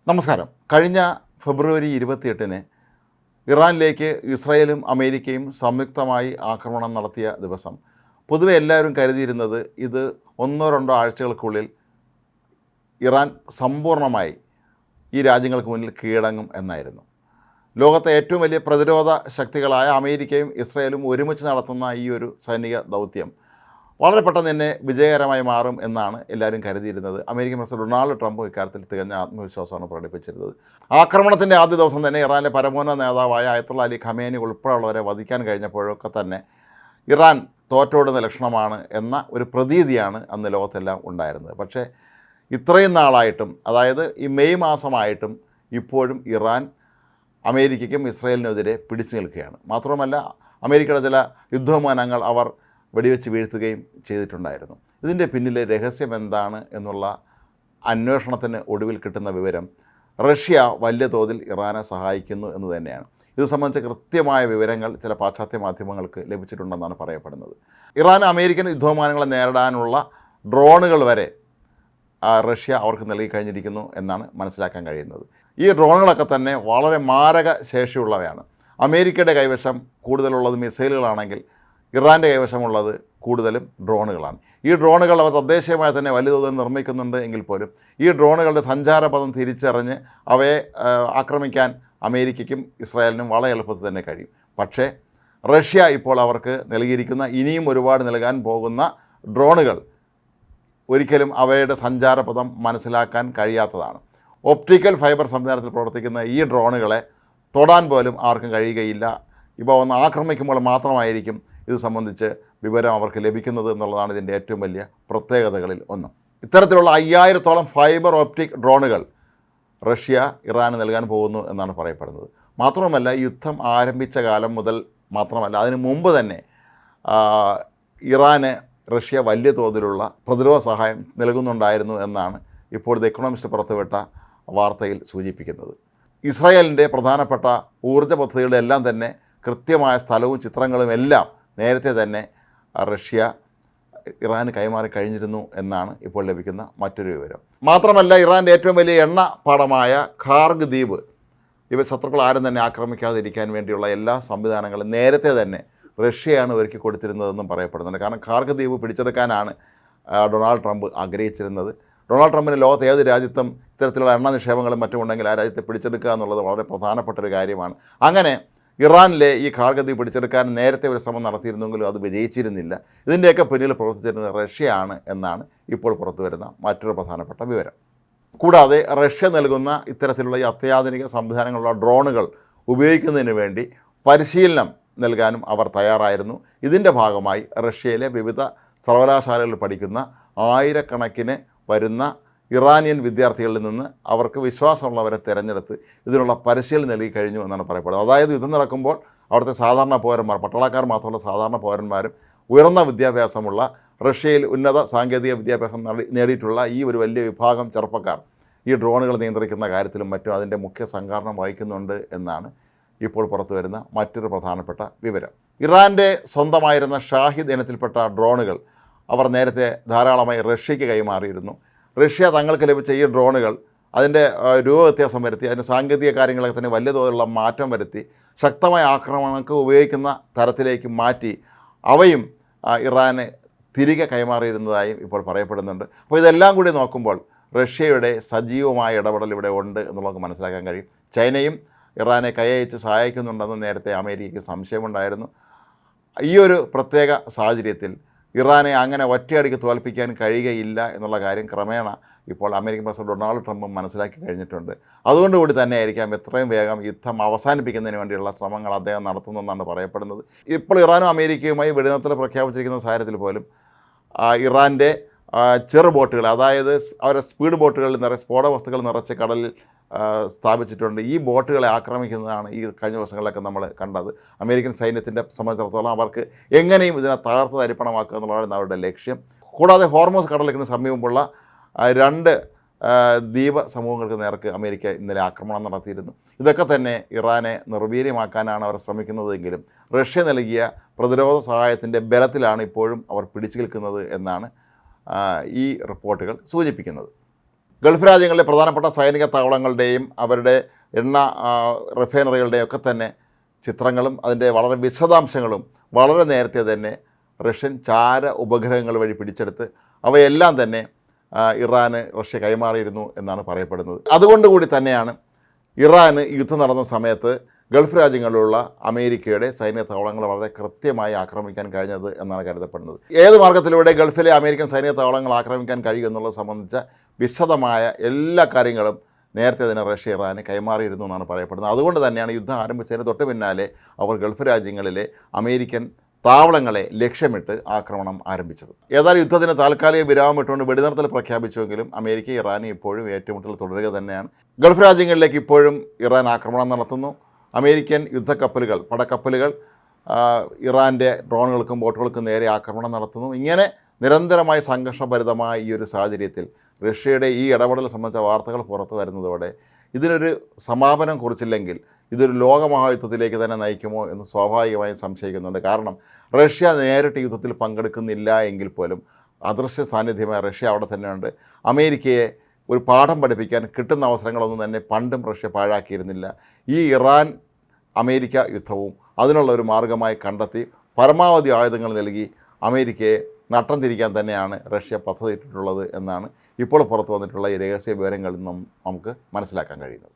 നമസ്കാരം. കഴിഞ്ഞ ഫെബ്രുവരി 28-ന് ഇറാനിലേക്ക് ഇസ്രായേലും അമേരിക്കയും സംയുക്തമായി ആക്രമണം നടത്തിയ ദിവസം പൊതുവെ എല്ലാവരും കരുതിയിരുന്നത് ഇത് 1-2 ആഴ്ചകൾക്കുള്ളിൽ ഇറാൻ സമ്പൂർണ്ണമായി ഈ രാജ്യങ്ങൾക്ക് മുന്നിൽ കീഴടങ്ങും എന്നായിരുന്നു. ലോകത്തെ ഏറ്റവും വലിയ പ്രതിരോധ ശക്തികളായ അമേരിക്കയും ഇസ്രായേലും ഒരുമിച്ച് നടത്തുന്ന ഈ ഒരു സൈനിക ദൗത്യം വളരെ പെട്ടെന്ന് തന്നെ വിജയകരമായി മാറും എന്നാണ് എല്ലാവരും കരുതിയിരുന്നത്. അമേരിക്കൻ പ്രസിഡന്റ് ഡൊണാൾഡ് ട്രംപ് ഇക്കാര്യത്തിൽ തികഞ്ഞ ആത്മവിശ്വാസമാണ് പ്രകടിപ്പിച്ചിരുന്നത്. ആക്രമണത്തിൻ്റെ ആദ്യ ദിവസം തന്നെ ഇറാനിലെ പരമോന്നത നേതാവായ അയത്തുള്ള അലി ഖമേനി ഉൾപ്പെടെയുള്ളവരെ വധിക്കാൻ കഴിഞ്ഞപ്പോഴൊക്കെ തന്നെ ഇറാൻ തോറ്റോടുന്ന ലക്ഷണമാണ് എന്ന ഒരു പ്രതീതിയാണ് അന്ന് ലോകത്തെല്ലാം ഉണ്ടായിരുന്നത്. പക്ഷേ ഇത്രയും നാളായിട്ടും, അതായത് ഈ മെയ് മാസമായിട്ടും ഇപ്പോഴും ഇറാൻ അമേരിക്കയ്ക്കും ഇസ്രായേലിനെതിരെ പിടിച്ചു നിൽക്കുകയാണ്. മാത്രമല്ല, അമേരിക്കയുടെ ചില യുദ്ധവിമാനങ്ങൾ അവർ വെടിവെച്ച് വീഴ്ത്തുകയും ചെയ്തിട്ടുണ്ടായിരുന്നു. ഇതിൻ്റെ പിന്നിലെ രഹസ്യം എന്താണ് എന്നുള്ള അന്വേഷണത്തിന് ഒടുവിൽ കിട്ടുന്ന വിവരം റഷ്യ വലിയ തോതിൽ ഇറാനെ സഹായിക്കുന്നു എന്ന് തന്നെയാണ്. ഇത് സംബന്ധിച്ച് കൃത്യമായ വിവരങ്ങൾ ചില പാശ്ചാത്യ മാധ്യമങ്ങൾക്ക് ലഭിച്ചിട്ടുണ്ടെന്നാണ് പറയപ്പെടുന്നത്. ഇറാൻ അമേരിക്കൻ യുദ്ധവിമാനങ്ങളെ നേരിടാനുള്ള ഡ്രോണുകൾ വരെ റഷ്യ അവർക്ക് നൽകി കഴിഞ്ഞിരിക്കുന്നു എന്നാണ് മനസ്സിലാക്കാൻ കഴിയുന്നത്. ഈ ഡ്രോണുകളൊക്കെ തന്നെ വളരെ മാരക ശേഷിയുള്ളവയാണ്. അമേരിക്കയുടെ കൈവശം കൂടുതലുള്ളത് മിസൈലുകളാണെങ്കിൽ ഇറാൻ്റെ കൈവശമുള്ളത് കൂടുതലും ഡ്രോണുകളാണ്. ഈ ഡ്രോണുകൾ അവർ തദ്ദേശീയമായി തന്നെ വലിയ തോതിൽ നിർമ്മിക്കുന്നുണ്ട് എങ്കിൽ പോലും ഈ ഡ്രോണുകളുടെ സഞ്ചാരപഥം തിരിച്ചറിഞ്ഞ് അവയെ ആക്രമിക്കാൻ അമേരിക്കയ്ക്കും ഇസ്രായേലിനും വളരെ എളുപ്പത്തിൽ തന്നെ കഴിയും. പക്ഷേ റഷ്യ ഇപ്പോൾ അവർക്ക് നൽകിയിരിക്കുന്ന ഇനിയും ഒരുപാട് നൽകാൻ പോകുന്ന ഡ്രോണുകൾ ഒരിക്കലും അവയുടെ സഞ്ചാരപഥം മനസ്സിലാക്കാൻ കഴിയാത്തതാണ്. ഒപ്റ്റിക്കൽ ഫൈബർ സംവിധാനത്തിൽ പ്രവർത്തിക്കുന്ന ഈ ഡ്രോണുകളെ തൊടാൻ പോലും ആർക്കും കഴിയുകയില്ല. ഇപ്പോൾ ഒന്ന് ആക്രമിക്കുമ്പോൾ മാത്രമായിരിക്കും ഇത് സംബന്ധിച്ച് വിവരം അവർക്ക് ലഭിക്കുന്നത് എന്നുള്ളതാണ് ഇതിൻ്റെ ഏറ്റവും വലിയ പ്രത്യേകതകളിൽ ഒന്ന്. ഇത്തരത്തിലുള്ള 5000-ഓളം ഫൈബർ ഓപ്റ്റിക് ഡ്രോണുകൾ റഷ്യ ഇറാന് നൽകാൻ പോകുന്നു എന്നാണ് പറയപ്പെടുന്നത്. മാത്രമല്ല, യുദ്ധം ആരംഭിച്ച കാലം മുതൽ മാത്രമല്ല, അതിന് മുമ്പ് തന്നെ ഇറാന് റഷ്യ വലിയ തോതിലുള്ള പ്രതിരോധ സഹായം നൽകുന്നുണ്ടായിരുന്നു എന്നാണ് ഇപ്പോൾ ദ എക്കണോമിസ്റ്റ് പുറത്തുവിട്ട വാർത്തയിൽ സൂചിപ്പിക്കുന്നത്. ഇസ്രായേലിൻ്റെ പ്രധാനപ്പെട്ട ഊർജ്ജ പദ്ധതികളുടെ എല്ലാം തന്നെ കൃത്യമായ സ്ഥലവും ചിത്രങ്ങളും എല്ലാം നേരത്തെ തന്നെ റഷ്യ ഇറാന് കൈമാറി കഴിഞ്ഞിരുന്നു എന്നാണ് ഇപ്പോൾ ലഭിക്കുന്ന മറ്റൊരു വിവരം. മാത്രമല്ല, ഇറാൻ്റെ ഏറ്റവും വലിയ എണ്ണ പാടമായ ഖാർഗ് ദ്വീപ് ഇവ ശത്രുക്കൾ ആരും തന്നെ ആക്രമിക്കാതിരിക്കാൻ വേണ്ടിയുള്ള എല്ലാ സംവിധാനങ്ങളും നേരത്തെ തന്നെ റഷ്യയാണ് ഒരുക്കി കൊടുത്തിരുന്നതെന്നും പറയപ്പെടുന്നുണ്ട്. കാരണം ഖാർഗ് ദ്വീപ് പിടിച്ചെടുക്കാനാണ് ഡൊണാൾഡ് ട്രംപ് ആഗ്രഹിച്ചിരുന്നത്. ഡൊണാൾഡ് ട്രംപിന് ലോകത്ത് ഏത് രാജ്യത്തും ഇത്തരത്തിലുള്ള എണ്ണ നിക്ഷേപങ്ങളും മറ്റും ഉണ്ടെങ്കിൽ ആ രാജ്യത്തെ പിടിച്ചെടുക്കുക എന്നുള്ളത് വളരെ പ്രധാനപ്പെട്ടൊരു കാര്യമാണ്. അങ്ങനെ ഇറാനിലെ ഈ ഖാർഗ് ദ്വീപ് പിടിച്ചെടുക്കാൻ നേരത്തെ ഒരു ശ്രമം നടത്തിയിരുന്നെങ്കിലും അത് വിജയിച്ചിരുന്നില്ല. ഇതിൻ്റെയൊക്കെ പിന്നിൽ പ്രവർത്തിച്ചിരുന്നത് റഷ്യയാണ് എന്നാണ് ഇപ്പോൾ പുറത്തു വരുന്ന മറ്റൊരു പ്രധാനപ്പെട്ട വിവരം. കൂടാതെ റഷ്യ നൽകുന്ന ഇത്തരത്തിലുള്ള ഈ അത്യാധുനിക സംവിധാനങ്ങളുള്ള ഡ്രോണുകൾ ഉപയോഗിക്കുന്നതിന് വേണ്ടി പരിശീലനം നൽകാനും അവർ തയ്യാറായിരുന്നു. ഇതിൻ്റെ ഭാഗമായി റഷ്യയിലെ വിവിധ സർവകലാശാലകളിൽ പഠിക്കുന്ന ആയിരക്കണക്കിന് വരുന്ന ഇറാനിയൻ വിദ്യാർത്ഥികളിൽ നിന്ന് അവർക്ക് വിശ്വാസമുള്ളവരെ തിരഞ്ഞെടുത്ത് ഇതിനുള്ള പരിശീലനം നൽകി കഴിഞ്ഞു എന്നാണ് പറയപ്പെടുന്നത്. അതായത് യുദ്ധം നടക്കുമ്പോൾ അവിടുത്തെ സാധാരണ പൗരന്മാർ, പട്ടാളക്കാർ മാത്രമല്ല സാധാരണ പൗരന്മാരും ഉയർന്ന വിദ്യാഭ്യാസമുള്ള റഷ്യയിൽ ഉന്നത സാങ്കേതിക വിദ്യാഭ്യാസം നേടിയിട്ടുള്ള ഈ ഒരു വലിയ വിഭാഗം ചെറുപ്പക്കാർ ഈ ഡ്രോണുകൾ നിയന്ത്രിക്കുന്ന കാര്യത്തിലും മറ്റും അതിൻ്റെ മുഖ്യ സംഘാടനം വഹിക്കുന്നുണ്ട് എന്നാണ് ഇപ്പോൾ പുറത്തു വരുന്ന മറ്റൊരു പ്രധാനപ്പെട്ട വിവരം. ഇറാൻ്റെ സ്വന്തമായിരുന്ന ഷാഹിദ് ഇനത്തിൽപ്പെട്ട ഡ്രോണുകൾ അവർ നേരത്തെ ധാരാളമായി റഷ്യയ്ക്ക് കൈമാറിയിരുന്നു. റഷ്യ തങ്ങൾക്ക് ലഭിച്ച ഈ ഡ്രോണുകൾ അതിൻ്റെ രൂപവ്യത്യാസം വരുത്തി, അതിൻ്റെ സാങ്കേതിക കാര്യങ്ങളൊക്കെ തന്നെ വലിയ തോതിലുള്ള മാറ്റം വരുത്തി ശക്തമായ ആക്രമണങ്ങൾക്ക് ഉപയോഗിക്കുന്ന തരത്തിലേക്ക് മാറ്റി അവയും ഇറാന് തിരികെ കൈമാറിയിരുന്നതായും ഇപ്പോൾ പറയപ്പെടുന്നുണ്ട്. അപ്പോൾ ഇതെല്ലാം കൂടി നോക്കുമ്പോൾ റഷ്യയുടെ സജീവമായ ഇടപെടൽ ഇവിടെ ഉണ്ട് എന്നുള്ളത് മനസ്സിലാക്കാൻ കഴിയും. ചൈനയും ഇറാനെ കൈയച്ച് സഹായിക്കുന്നുണ്ടെന്ന് നേരത്തെ അമേരിക്കയ്ക്ക് സംശയമുണ്ടായിരുന്നു. ഈ ഒരു പ്രത്യേക സാഹചര്യത്തിൽ ഇറാനെ അങ്ങനെ ഒറ്റയടിക്ക് തോൽപ്പിക്കാൻ കഴിയുകയില്ല എന്നുള്ള കാര്യം ക്രമേണ ഇപ്പോൾ അമേരിക്കൻ പ്രസിഡന്റ് ഡൊണാൾഡ് ട്രംപും മനസ്സിലാക്കി കഴിഞ്ഞിട്ടുണ്ട്. അതുകൊണ്ടുകൂടി തന്നെ ആയിരിക്കാം എത്രയും വേഗം യുദ്ധം അവസാനിപ്പിക്കുന്നതിന് വേണ്ടിയുള്ള ശ്രമങ്ങൾ അദ്ദേഹം നടത്തുന്നതെന്നാണ് പറയപ്പെടുന്നത്. ഇപ്പോൾ ഇറാനും അമേരിക്കയുമായി വെടിനിർത്തൽ പ്രഖ്യാപിച്ചിരിക്കുന്ന സാഹചര്യത്തിൽ പോലും ഇറാൻ്റെ ചെറു ബോട്ടുകൾ, അതായത് അവരെ സ്പീഡ് ബോട്ടുകളിൽ സ്ഫോടക വസ്തുക്കൾ നിറച്ച് കടലിൽ സ്ഥാപിച്ചിട്ടുണ്ട്. ഈ ബോട്ടുകളെ ആക്രമിക്കുന്നതാണ് ഈ കഴിഞ്ഞ ദിവസങ്ങളിലൊക്കെ നമ്മൾ കണ്ടത്. അമേരിക്കൻ സൈന്യത്തിൻ്റെ സംബന്ധിച്ചിടത്തോളം അവർക്ക് എങ്ങനെയും ഇതിനെ തകർത്ത് തരിപ്പണമാക്കുക എന്നുള്ളതാണ് അവരുടെ ലക്ഷ്യം. കൂടാതെ ഹോർമോസ് കടലിന് സമീപമുള്ള 2 ദ്വീപ സമൂഹങ്ങൾക്ക് നേർക്ക് അമേരിക്ക ഇന്നലെ ആക്രമണം നടത്തിയിരുന്നു. ഇതൊക്കെ തന്നെ ഇറാനെ നിർവീര്യമാക്കാനാണ് അവർ ശ്രമിക്കുന്നതെങ്കിലും റഷ്യ നൽകിയ പ്രതിരോധ സഹായത്തിൻ്റെ ബലത്തിലാണ് ഇപ്പോഴും അവർ പിടിച്ചു നിൽക്കുന്നത് എന്നാണ് ഈ റിപ്പോർട്ടുകൾ സൂചിപ്പിക്കുന്നത്. ഗൾഫ് രാജ്യങ്ങളിലെ പ്രധാനപ്പെട്ട സൈനിക താവളങ്ങളുടെയും അവരുടെ എണ്ണ റിഫൈനറികളുടെയും ഒക്കെ തന്നെ ചിത്രങ്ങളും അതിൻ്റെ വളരെ വിശദാംശങ്ങളും വളരെ നേരത്തെ തന്നെ റഷ്യൻ ചാര ഉപഗ്രഹങ്ങൾ വഴി പിടിച്ചെടുത്ത് അവയെല്ലാം തന്നെ ഇറാന് റഷ്യ കൈമാറിയിരുന്നു എന്നാണ് പറയപ്പെടുന്നത്. അതുകൊണ്ടുകൂടി തന്നെയാണ് ഇറാന് യുദ്ധം നടന്ന സമയത്ത് ഗൾഫ് രാജ്യങ്ങളിലുള്ള അമേരിക്കയുടെ സൈനിക താവളങ്ങൾ വളരെ കൃത്യമായി ആക്രമിക്കാൻ കഴിഞ്ഞത് എന്നാണ് കരുതപ്പെടുന്നത്. ഏത് മാർഗത്തിലൂടെ ഗൾഫിലെ അമേരിക്കൻ സൈനിക താവളങ്ങൾ ആക്രമിക്കാൻ കഴിയും എന്നുള്ളത് സംബന്ധിച്ച വിശദമായ എല്ലാ കാര്യങ്ങളും നേരത്തെ തന്നെ റഷ്യ ഇറാന് കൈമാറിയിരുന്നു എന്നാണ് പറയപ്പെടുന്നത്. അതുകൊണ്ട് തന്നെയാണ് യുദ്ധം ആരംഭിച്ചതിന് തൊട്ട് പിന്നാലെ അവർ ഗൾഫ് രാജ്യങ്ങളിലെ അമേരിക്കൻ താവളങ്ങളെ ലക്ഷ്യമിട്ട് ആക്രമണം ആരംഭിച്ചത്. ഏതായാലും യുദ്ധത്തിന് താൽക്കാലിക വിരാമം ഇട്ടുകൊണ്ട് വെടിനിർത്തൽ പ്രഖ്യാപിച്ചുവെങ്കിലും അമേരിക്ക ഇറാനും ഇപ്പോഴും ഏറ്റുമുട്ടൽ തുടരുക തന്നെയാണ്. ഗൾഫ് രാജ്യങ്ങളിലേക്ക് ഇപ്പോഴും ഇറാൻ ആക്രമണം നടത്തുന്നു. അമേരിക്കൻ യുദ്ധക്കപ്പലുകൾ, പടക്കപ്പലുകൾ ഇറാൻ്റെ ഡ്രോണുകൾക്കും ബോട്ടുകൾക്കും നേരെ ആക്രമണം നടത്തുന്നു. ഇങ്ങനെ നിരന്തരമായി സംഘർഷഭരിതമായ ഈ ഒരു സാഹചര്യത്തിൽ റഷ്യയുടെ ഈ ഇടപെടൽ സംബന്ധിച്ച വാർത്തകൾ പുറത്തു വരുന്നതോടെ ഇതിനൊരു സമാപനം കുറിച്ചില്ലെങ്കിൽ ഇതൊരു ലോകമഹായുദ്ധത്തിലേക്ക് തന്നെ നയിക്കുമോ എന്ന് സ്വാഭാവികമായും സംശയിക്കുന്നുണ്ട്. കാരണം റഷ്യ നേരിട്ട് യുദ്ധത്തിൽ പങ്കെടുക്കുന്നില്ല എങ്കിൽ പോലും അദൃശ്യ സാന്നിധ്യമായ റഷ്യ അവിടെ തന്നെയുണ്ട്. അമേരിക്കയെ ഒരു പാഠം പഠിപ്പിക്കാൻ കിട്ടുന്ന അവസരങ്ങളൊന്നും തന്നെ പണ്ടും റഷ്യ പാഴാക്കിയിരുന്നില്ല. ഈ ഇറാൻ അമേരിക്ക യുദ്ധവും അതിനുള്ള ഒരു മാർഗമായി കണ്ടെത്തി പരമാവധി ആയുധങ്ങൾ നൽകി അമേരിക്കയെ നട്ടം തിരിക്കാൻ തന്നെയാണ് റഷ്യ പദ്ധതിയിട്ടിട്ടുള്ളത് എന്നാണ് ഇപ്പോൾ പുറത്തു വന്നിട്ടുള്ള ഈ രഹസ്യ വിവരങ്ങളിൽ നിന്നും നമുക്ക് മനസ്സിലാക്കാൻ കഴിയുന്നത്.